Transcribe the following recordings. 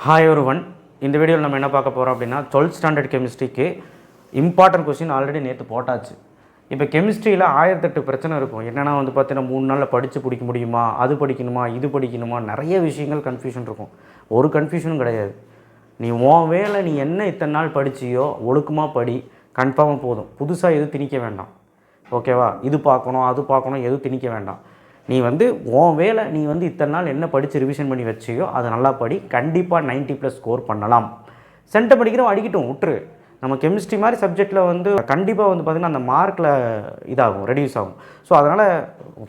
Hi ஒருவன். இந்த வீடியோவில் நம்ம என்ன பார்க்க போகிறோம் அப்படின்னா 12th ஸ்டாண்டர்ட் கெமிஸ்ட்ரிக்கு இம்பார்ட்டன்ட் கொஸ்டின் ஆல்ரெடி நேற்று போட்டாச்சு. இப்போ கெமிஸ்ட்ரியில் 1008 பிரச்சனை இருக்கும். என்னென்னா வந்து பார்த்தீங்கன்னா 3 நாளில் படித்து பிடிக்க முடியுமா, அது படிக்கணுமா, இது படிக்கணுமா, நிறைய விஷயங்கள் கன்ஃபியூஷன் இருக்கும். ஒரு கன்ஃபியூஷனும் கிடையாது. நீ உன் வேலை நீ என்ன இத்தனை நாள் படிச்சியோ ஒழுக்கமாக படி, கன்ஃபார்மாக போதும். புதுசாக எதுவும் திணிக்க வேண்டாம். ஓகேவா? இது பார்க்கணும் அது பார்க்கணும் எதுவும் திணிக்க வேண்டாம். நீ வந்து உன் வேலை நீ வந்து இத்தனை நாள் என்ன படித்து ரிவிஷன் பண்ணி வச்சியோ அதை நல்லா படி. கண்டிப்பாக 90+ ஸ்கோர் பண்ணலாம். சென்டம் படிக்கிறவன் அடிக்கட்டும், விட்டுரு. நம்ம கெமிஸ்ட்ரி மாதிரி சப்ஜெக்டில் வந்து கண்டிப்பாக வந்து பார்த்திங்கன்னா அந்த மார்க்கில் இதாகும், ரெடியூஸ் ஆகும். ஸோ அதனால்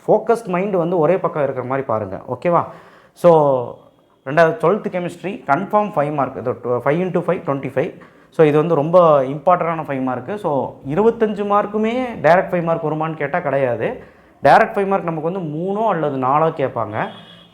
ஃபோக்கஸ்ட் மைண்டு வந்து ஒரே பக்கம் இருக்கிற மாதிரி பாருங்கள். ஓகேவா? ஸோ ரெண்டாவது 12th கெமிஸ்ட்ரி கன்ஃபார்ம் 5 மார்க். இது 5 × 5 25. ஸோ இது வந்து ரொம்ப இம்பார்ட்டண்டான 5 மார்க்கு. ஸோ 25 மார்க்குமே டைரக்ட் 5 மார்க் வருமானு கேட்டால் கிடையாது. டைரக்ட் 5 மார்க் நமக்கு வந்து 3 அல்லது 4 கேட்பாங்க.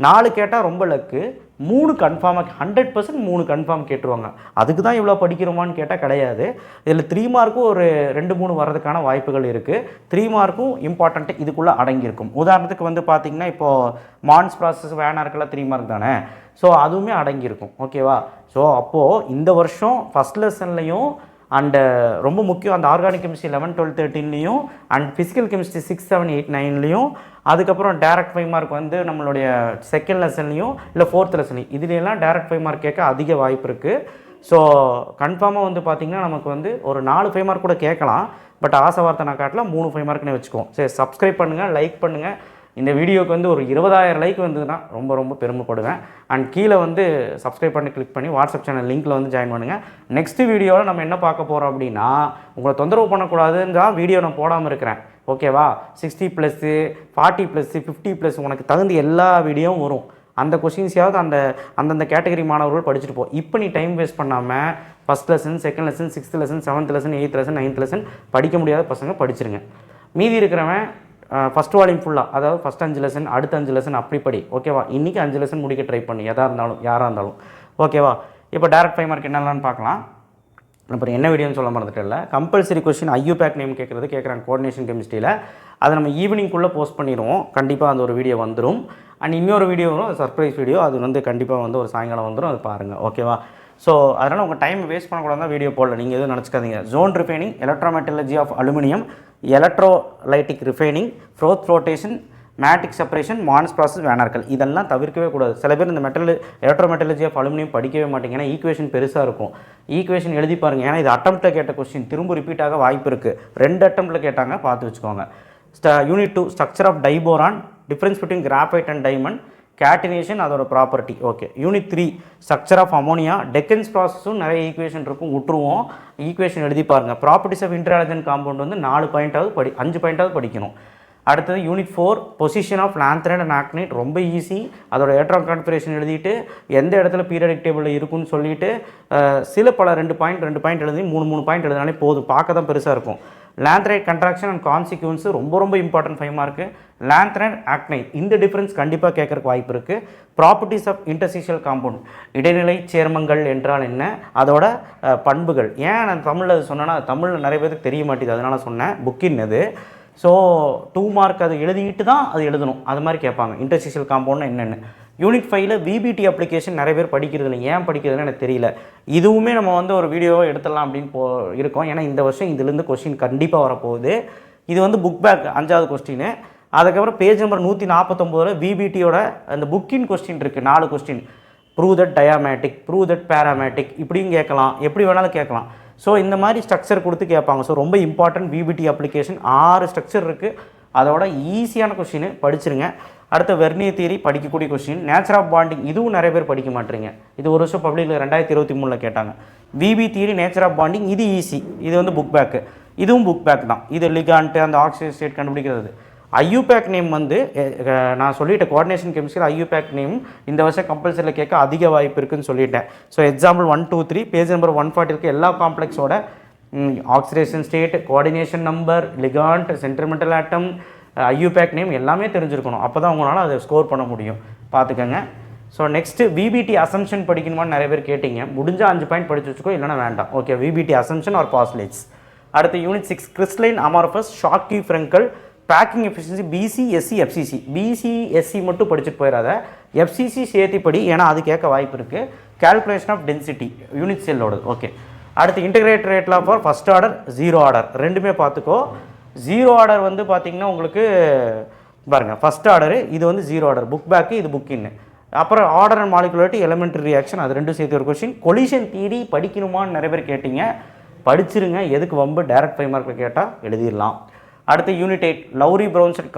4 கேட்டால் ரொம்ப லக்கு. 3 கன்ஃபார்மாக 100% 3 கன்ஃபார்ம் கேட்டுருவாங்க. அதுக்கு தான் இவ்வளோ படிக்கிறோமான்னு கேட்டால் கிடையாது. இதில் 3 மார்க்கும் ஒரு 2-3 வர்றதுக்கான வாய்ப்புகள் இருக்குது. 3 மார்க்கும் இம்பார்ட்டண்ட்டு இதுக்குள்ளே அடங்கியிருக்கும். உதாரணத்துக்கு வந்து பார்த்திங்கன்னா இப்போது மான்ஸ் ப்ராசஸ் வேனாருக்கெல்லாம் 3 மார்க் தானே. ஸோ அதுவுமே அடங்கியிருக்கும். ஓகேவா? ஸோ அப்போது இந்த வருஷம் ஃபஸ்ட் லெசன்லையும் அண்டு ரொம்ப முக்கியம் அந்த ஆர்கானிக் கெமிஸ்ட்ரி 11, 12, 13லேயும் அண்ட் ஃபிசிக்கல் கெமிஸ்ட்ரி 6, 7, 8, 9லேயும் அதுக்கப்புறம் டேரக்ட் 5 மார்க் வந்து நம்மளுடைய செகண்ட் லெசன்லையும் இல்லை 4th லெசன்லையும் இதுலையெல்லாம் டேரக்ட் 5 மார்க் கேட்க அதிக வாய்ப்பு இருக்குது. ஸோ கன்ஃபார்மாக வந்து பார்த்திங்கன்னா நமக்கு வந்து ஒரு 4 5 மார்க் கூட கேட்கலாம். பட் ஆசை வார்த்தை நான் காட்டல, 3 5 மார்க்னே வச்சுக்குவோம். சரி, சப்ஸ்கிரைப் பண்ணுங்கள், லைக் பண்ணுங்கள். இந்த வீடியோக்கு வந்து ஒரு 20,000 லைக் வந்ததுன்னா ரொம்ப ரொம்ப பெருமைப்படுவேன். அண்ட் கீழே வந்து சப்ஸ்கிரைப் பண்ணி கிளிக் பண்ணி வாட்ஸ்அப் சேனல் லிங்க்கில் வந்து ஜாயின் பண்ணுங்கள். நெக்ஸ்ட் வீடியோவில் நம்ம என்ன பார்க்க போகிறோம் அப்படின்னா, உங்களை தொந்தரவு பண்ணக்கூடாதுன்னு தான் வீடியோ நான் போடாமல் இருக்கிறேன். ஓகேவா? 60+, 40+, 50+, உனக்கு தகுந்த எல்லா வீடியோவும் வரும். அந்த கொஷின்ஸையாவது அந்தந்த கேட்டகரி மாணவர்கள் படிச்சுட்டு போ. இப்போ நீ டைம் வேஸ்ட் பண்ணாமல் first lesson, second lesson, 6th lesson, 7th lesson, 8th lesson, 9th lesson படிக்க முடியாத பசங்க படிச்சிருங்க. மீதி இருக்கிறவன் ஃபஸ்ட் வால்யூம் ஃபுல்லாக, அதாவது ஃபஸ்ட் 5 லெசன், அடுத்த 5 லெசன் அப்படி படி. ஓகேவா? இன்றைக்கி 5 லெசன் முடிக்க ட்ரை பண்ணி எதாக இருந்தாலும் யாராக இருந்தாலும். ஓகேவா? இப்போ டேரக்ட் 5 மார்க் என்னென்னு பார்க்கலாம். அப்புறம் என்ன வீடியோன்னு சொல்ல மறந்துட்டு கம்பல்சரி கொஸ்டின் ஐயூபேக் நேம் கேட்குறாங்க கோஆர்டினேஷன் கெமிஸ்ட்ரியில். அதை நம்ம ஈவினிங்குள்ளே போஸ்ட் பண்ணிடுவோம். கண்டிப்பாக அந்த ஒரு வீடியோ வந்துடும். அண்ட் இன்னொரு வீடியோ வரும், சர்ப்ரைஸ் வீடியோ. அது வந்து கண்டிப்பாக வந்து ஒரு சாயங்காலம் வந்துடும், அது பாருங்கள். ஓகேவா? ஸோ அதனால் உங்கள் டைம் வேஸ்ட் பண்ணக்கூடாது தான் வீடியோ போடல. நீங்கள் எதுவும் நினச்சிக்காதீங்க. Zone refining, electrometallurgy of aluminium, electrolytic refining, froth flotation, magnetic separation, Mond process, van Arkel இதெல்லாம் தவிர்க்கவே கூடாது. சில பேர் இந்த எலக்ட்ரோமெட்டலஜி ஆஃப் அலுமினியம் படிக்கவே மாட்டேங்க. ஏன்னா ஈக்குவேஷன் பெருசாக இருக்கும். ஈக்குவேஷன் எழுதி பாருங்கள். ஏன்னா இது அட்டம்ப்ட்டில் கேட்ட கொஸ்டின் திரும்ப ரிப்பீட் ஆக வாய்ப்பு இருக்குது. 2 அட்டம்ப்ட்டில் கேட்டாங்க, பார்த்து வச்சுக்கோங்க. Unit 2 structure of diborane, difference between graphite and diamond, catenation அதோட property. Okay. Unit 3 structure of ammonia, Deacon's ப்ராசஸும் நிறைய ஈக்குவேஷன் இருக்கும், விட்டுருவோம். ஈக்குவேஷன் எழுதி பாருங்கள். ப்ராப்பர்ட்டிஸ் ஆஃப் இன்டர்ஆலஜன் காம்பவுண்ட் வந்து 4 பாயிண்ட்டாவது 5 பாயிண்ட்டாவது படிக்கணும். அடுத்தது யூனிட் 4 பொசிஷன் ஆஃப் லாந்த்ரைட் அண்ட் ஆக்னைட், ரொம்ப ஈஸி. அதோட எலக்ட்ரான் கான்ஃபிகரேஷன் எழுதிட்டு எந்த இடத்துல பீரியாடிக் டேபிளில் இருக்குன்னு சொல்லிட்டு சில பல 2 பாயிண்ட் எழுதி 3 பாயிண்ட் எழுதினாலே போதும். பார்க்க தான் பெருசாக இருக்கும். லாந்த்ரைட் கன்ட்ராக்ஷன் அண்ட் கான்சிக்வன்ஸ் ரொம்ப இம்பார்ட்டன்ட் 5 மார்க்கு. லாந்த்ரைட் ஆக்னைட் இந்த டிஃப்ரென்ஸ் கண்டிப்பாக கேட்கறக்கு வாய்ப்பு இருக்குது. ப்ராப்பர்ட்டிஸ் ஆஃப் இன்டர்ஸ்டிஷியல் காம்பவுண்ட், இடைநிலை சேர்மங்கள் என்றால் என்ன, அதோட பண்புகள். ஏன் நான் தமிழில் அது சொன்னேன்னா தமிழில் நிறைய பேருக்கு தெரிய மாட்டேது, அதனால் சொன்னேன். புக்கின் அது. ஸோ 2 மார்க் அது எழுதிட்டு தான் அது எழுதணும். அது மாதிரி கேட்பாங்க. இன்டர்ஸ்டிஷியல் காம்பவுண்ட்னா என்னென்னு. யூனிட் 5ல் விபிடி அப்ளிகேஷன் நிறைய பேர் படிக்கிறது இல்லை. ஏன் படிக்கிறதுன்னு எனக்கு தெரியல. இதுவுமே நம்ம வந்து ஒரு வீடியோவை எடுத்துடலாம் அப்படின்னு இருக்கோம். ஏன்னா இந்த வருஷம் இதுலேருந்து கொஸ்டின் கண்டிப்பாக வரப்போகுது. இது வந்து புக் பேக் 5வது கொஸ்டின். அதுக்கப்புறம் பேஜ் நம்பர் 149ல் விபிடியோட அந்த புக்கின் கொஸ்டின் இருக்குது. 4 question. Prove that diamagnetic, prove that paramagnetic, இப்படியும் கேட்கலாம், எப்படி வேணாலும் கேட்கலாம். ஸோ இந்த மாதிரி ஸ்ட்ரக்சர் கொடுத்து கேட்பாங்க. ஸோ ரொம்ப இம்பார்ட்டன்ட் விபிடி அப்ளிகேஷன். 6 ஸ்ட்ரக்சர் இருக்குது. அதோட ஈஸியான கொஸ்டின் படிச்சிருங்க. அடுத்த வெர்னியர் தியரி படிக்கக்கூடிய கொஸ்டின். நேச்சர் ஆஃப் பாண்டிங் இதுவும் நிறைய பேர் படிக்க மாட்டீங்க. இது ஒரு வருஷம் பப்ளிக்கில் 2023 கேட்டாங்க. VB theory, nature of bonding இது ஈஸி. இது வந்து புக் பேக்கு. இதுவும் புக் பேக் தான். இது லிகான்ட்டு அந்த ஆக்சிஜன் ஸ்டேட் கண்டுபிடிக்கிறது. ஐயூபேக் நேம் வந்து நான் சொல்லிட்டேன். கோஆர்டினேஷன் கெமிஸ்ட்ரி ஐயூபேக் நேம் இந்த வருஷம் கம்பல்சரியில் கேட்க அதிக வாய்ப்பு இருக்குதுன்னு சொல்லிட்டேன். ஸோ எக்ஸாம்பிள் 1, 2, 3 பேஜ் நம்பர் 140 இருக்குது. எல்லா காம்ப்ளெக்ஸோட oxidation state, coordination number, ligand, central metal atom, IUPAC name எல்லாமே தெரிஞ்சிருக்கணும். அப்போ தான் உங்களால் அதை ஸ்கோர் பண்ண முடியும். பார்த்துக்கோங்க. ஸோ நெக்ஸ்ட்டு விபிடி அசம்ஷன் படிக்கணுமான்னு நிறைய பேர் கேட்டிங்க. முடிஞ்சால் 5 பாயிண்ட் படிச்சு வச்சுக்கோ, இல்லைனா வேண்டாம். Okay. VBT assumption are postulates. அடுத்து unit 6 crystalline amorphous, Schottky Frenkel, packing efficiency, BC, SC, FCC. BC, SC மட்டும் படிச்சுட்டு போயிடாத, எஃப்சிசி சேர்த்து படி. ஏன்னா அது கேட்க வாய்ப்பு இருக்குது. கால்குலேஷன் ஆஃப் டென்சிட்டி யூனிட் செல்லோடது. ஓகே, அடுத்து integrated rate law for first order, zero order ரெண்டுமே பார்த்துக்கோ. ஜீரோ ஆர்டர் வந்து பார்த்திங்கன்னா உங்களுக்கு பாருங்கள், ஃபஸ்ட் ஆர்டரு இது வந்து ஜீரோ ஆர்டர், புக் பேக்கு இது புக் இன்னு. அப்புறம் order and molecularity, elementary reaction, அது ரெண்டும் சேர்த்து ஒரு கொஷின். கொலிஷன் தியரி படிக்கணுமான்னு நிறைய பேர் கேட்டிங்க, படிச்சிருங்க. எதுக்கு வம்பு, டைரக்ட் 5 மார்க்கில் கேட்டால் எழுதிடலாம். அடுத்து யூனிட் 8 லவ்ரி ப்ரௌன்ஸ்டட்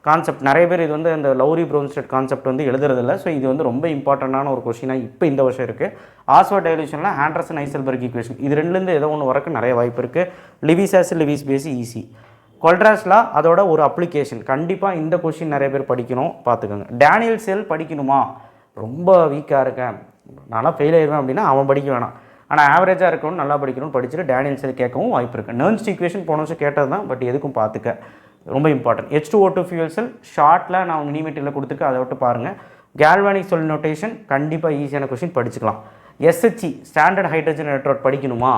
கான்செப்ட் நிறைய பேர் இது வந்து அந்த லவ்ரி ப்ரௌன்ஸ்டட் கான்செப்ட் வந்து எழுதுறதில்ல. ஸோ இது வந்து ரொம்ப இம்பார்ட்டண்டான ஒரு கொஷினாக இப்போ இந்த வருஷம் இருக்குது. ஆஸ்வார்ட் டைலூஷனில் ஆண்டர்சன் ஐசல்பர்க் ஈக்குவேஷன், இது ரெண்டுலேருந்து ஏதோ ஒன்று வரக்கு நிறைய வாய்ப்பு இருக்குது. Lewis acid Lewis base easy. Kohlrausch law அதோட ஒரு அப்ளிகேஷன், கண்டிப்பாக இந்த கொஷின் நிறைய பேர் படிக்கணும், பார்த்துக்கோங்க. டேனியல் செல் படிக்கணுமா, ரொம்ப வீக்காக இருக்கேன் நல்லா ஃபெயில் ஆயிடுவேன் அப்படின்னா அவன் படிக்க வேணாம். ஆனால் ஆவரேஜாக இருக்கணும் நல்லா படிக்கணும்னு படிச்சுட்டு டேனியல் செல் கேட்கவும் வாய்ப்பு இருக்குது. நர்ன்ஸ்ட் ஈக்குவேஷன் போன வருஷம் கேட்டது தான், பட் எதுக்கும் பார்த்துக்க, ரொம்ப இம்பார்ட்டன்ட். H2O2 ஃபியூல் செல் ஷார்ட்டில் நான் உங்கள் நீமெட்டியில் கொடுத்துருக்கேன், அதை விட்டு பாருங்கள். கேல்வானிக் சொல் நோட்டேஷன் கண்டிப்பாக ஈஸியான கொஷின் படிச்சுக்கலாம். SHE ஸ்டாண்டர்ட் ஹைட்ரஜன் எலக்ட்ரோட் படிக்கணுமா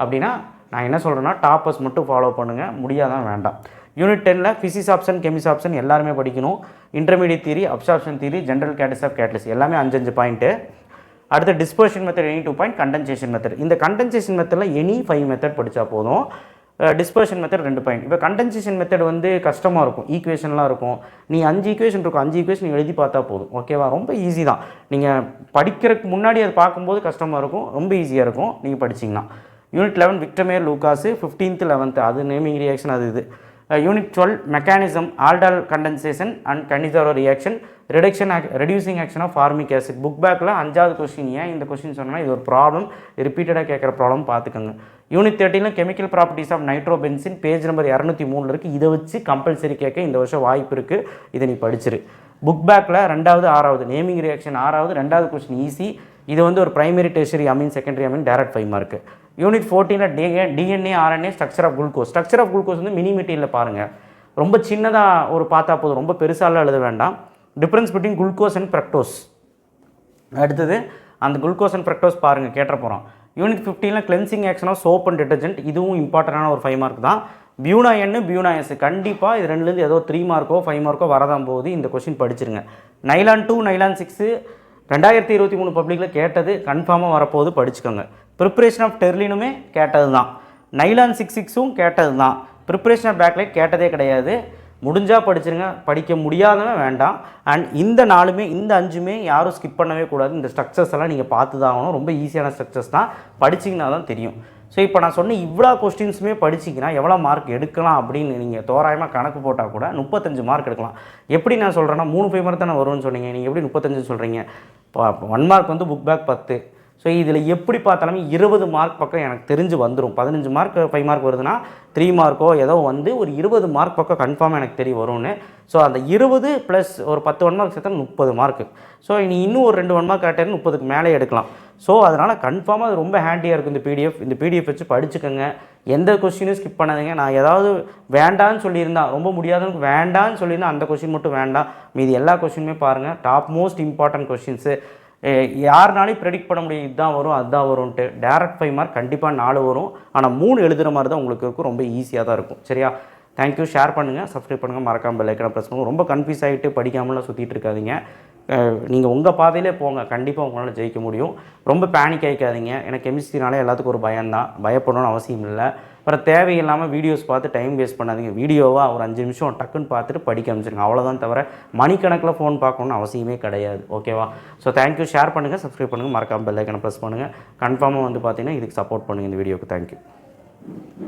அப்படின்னா நான் என்ன சொல்கிறேன்னா டாப்பர்ஸ் மட்டும் ஃபாலோ பண்ணுங்கள், முடியாதான் வேண்டாம். யூனிட் 10ல் ஃபிசிக்ஸ் ஆப்ஷன் கெமிஸ் ஆப்ஷன் எல்லாருமே படிக்கணும். Intermediate theory, absorption theory, general characters of catalyst எல்லாமே 5 பாயிண்ட்டு. அடுத்து dispersion method any 2 point, condensation method. இந்த கண்டென்சேஷன் மெத்தடில் எனி 5 மெத்தட் படித்தா போதும். Dispersion method 2 point. இப்போ கண்டென்சேஷன் மெத்தட் வந்து கஷ்டமாக இருக்கும், ஈக்குவேஷன்லாம் இருக்கும். நீ 5 ஈக்குவேஷன் இருக்கும், 5 ஈக்குவேஷன் எழுதி பார்த்தா போதும், ஓகேவா? ரொம்ப ஈஸி தான். நீங்கள் படிக்கிறதுக்கு முன்னாடி அது பார்க்கும்போது கஷ்டமாக இருக்கும், ரொம்ப ஈஸியாக இருக்கும் நீங்கள் படிச்சிங்கன்னா. யூனிட் 11 விக்டமேர் லூகாஸு, 15th 11th அது நேமிங் ரியாக்ஷன் அது இது. Unit 12 mechanism aldol condensation and Cannizzaro reaction, reducing action of formic acid. Book பேக்கில் 5வது கொஸ்டின். ஏன் இந்த கொஸ்டின் சொன்னால் இது ஒரு ப்ராப்ளம், ரிப்பீட்டடாக கேட்குற ப்ராப்ளம் பார்த்துக்கோங்க. Unit 13 chemical properties of nitrobenzene, page number 203 இருக்குது. இதை வச்சு கம்பல்சரி கேட்க இந்த வருஷம் வாய்ப்பு இருக்குது, இதை நீ படிச்சிரு. புக் பேக்கில் 2வது 6வது நேமிங் ரியாக்ஷன் 6வது 2வது கொஸ்டின் ஈஸி. இது வந்து ஒரு primary tertiary amine, secondary amine, direct 5 mark. Unit 14 DNA RNA structure of glucose. Structure of glucose வந்து மினி மெட்டீரியலில் பாருங்கள், ரொம்ப சின்னதாக ஒரு பார்த்தா போதும், ரொம்ப பெருசாலாம் எழுத வேண்டாம். Difference between glucose and fructose. அடுத்தது அந்த குளுக்கோஸ் அண்ட் ஃப்ரக்டோஸ் பாருங்கள், கேட்ட போகிறோம். Unit 15 cleansing action of soap and detergent, இதுவும் இம்பார்ட்டண்டான ஒரு 5 மார்க் தான். பியூனா எண்ணு பியூனா எஸ், கண்டிப்பாக இது ரெண்டுலேருந்து ஏதோ 3 மார்க்கோ 5 மார்க்கோ வரதான் போகுது, இந்த கொஸ்டின் படிச்சிருங்க. நைலான் 2 நைலான் 6 2023 பப்ளிக்கில் கேட்டது, கன்ஃபார்மாக வரப்போகுது, படிச்சுக்கோங்க. ப்ரிப்பரேஷன் ஆஃப் டெர்லினுமே கேட்டது தான், நைலான் 6 கேட்டது தான். ப்ரிப்பரேஷன் ஆஃப் பேக்லைட் கேட்டதே கிடையாது. முடிஞ்சால் படிச்சிருங்க, படிக்க முடியாதவன் வேண்டாம். அண்ட் இந்த 4மே இந்த 5மே யாரும் ஸ்கிப் பண்ணவே கூடாது. இந்த ஸ்ட்ரக்சர்ஸ் எல்லாம் நீங்கள் பார்த்து தான் ஆகணும், ரொம்ப ஈஸியான ஸ்ட்ரக்சர்ஸ் தான், படிச்சிங்கன்னா தான் தெரியும். ஸோ இப்போ நான் சொன்ன இவ்வளோ கொஸ்டின்ஸுமே படிச்சிங்கன்னா எவ்வளோ மார்க் எடுக்கலாம் அப்படின்னு நீங்கள் தோராயமாக கணக்கு போட்டால் கூட 35 மார்க் எடுக்கலாம். எப்படி நான் சொல்கிறேன்னா 3 5 மார்க் தானே வரும்னு சொன்னீங்க, நீங்கள் எப்படி 35 சொல்கிறீங்க? இப்போ 1 மார்க் வந்து புக் பேக் 10. ஸோ இதில் எப்படி பார்த்தாலுமே 20 மார்க் பக்கம் எனக்கு தெரிஞ்சு வந்துடும். 15 மார்க் 5 மார்க் வருதுன்னா 3 மார்க்கோ ஏதோ வந்து ஒரு 20 மார்க் பக்கம் கன்ஃபார்மாக எனக்கு தெரிய வரும்னு. ஸோ அந்த 20 ப்ளஸ் ஒரு 10 1 மார்க் சேர்த்தா 30 மார்க்கு. ஸோ நீ இன்னும் ஒரு 2 1 மார்க் கேட்டாலும் 30க்கு மேலே எடுக்கலாம். ஸோ அதனால் கன்ஃபார்மாக அது ரொம்ப ஹேண்டியாக இருக்கும் இந்த பிடிஎஃப் வச்சு படிச்சுக்கோங்க. எந்த கொஸ்டினும் ஸ்கிப் பண்ணாதீங்க. நான் ஏதாவது வேண்டான்னு சொல்லியிருந்தா, ரொம்ப முடியாதவனுக்கு வேண்டான்னு சொல்லியிருந்தா அந்த கொஸ்டின் மட்டும் வேண்டாம், மீதி எல்லா கொஸ்டினுமே பாருங்கள். Top most important questions. யாருனாலையும் ப்ரெடிக்ட் பண்ண முடியும் இதுதான் வரும் அதுதான் வரும்ன்ட்டு. டேரக்ட் 5 மார்க் கண்டிப்பாக 4 வரும், ஆனால் 3 எழுதுகிற மாதிரி தான் உங்களுக்கு இருக்கும், ரொம்ப ஈஸியாக தான் இருக்கும். சரியா? தேங்க்யூ. ஷேர் பண்ணுங்கள், சப்ஸ்கிரைப் பண்ணுங்கள், மறக்காமல் பெல் ஐக்கனை ப்ரெஸ் பண்ணுங்கள். ரொம்ப கன்ஃபியூஸ் ஆகிட்டு படிக்காமலாம் சுற்றிட்டு இருக்காதீங்க. நீங்கள் உங்கள் பாதையிலே போங்க, கண்டிப்பாக உங்களால் ஜெயிக்க முடியும். ரொம்ப பேனிக் ஆகிக்காதீங்க. எனக்கு கெமிஸ்ட்ரினாலே எல்லாத்துக்கும் ஒரு பயம்தான், பயப்படணும்னு அவசியம் இல்லை. அப்புறம் தேவையில்லாமல் வீடியோஸ் பார்த்து டைம் வேஸ்ட் பண்ணாதீங்க. வீடியோவாக ஒரு 5 நிமிஷம் டக்குன்னு பார்த்துட்டு படிக்க ஆரம்பிச்சிருங்க, அவ்வளோதான். தவிர மணிக்கணக்கில் ஃபோன் பார்க்கணுன்னு அவசியமே கிடையாது. ஓகேவா? So thank you. ஷேர் பண்ணுங்கள், சப்ஸ்கிரைப் பண்ணுங்கள், மறக்காமல் பெல் ஐக்கனை ப்ரெஸ் பண்ணுங்கள். கன்ஃபார்மாக வந்து பார்த்தீங்கன்னா இதுக்கு சப்போர்ட் பண்ணுங்கள் இந்த வீடியோக்கு. தேங்க்யூ.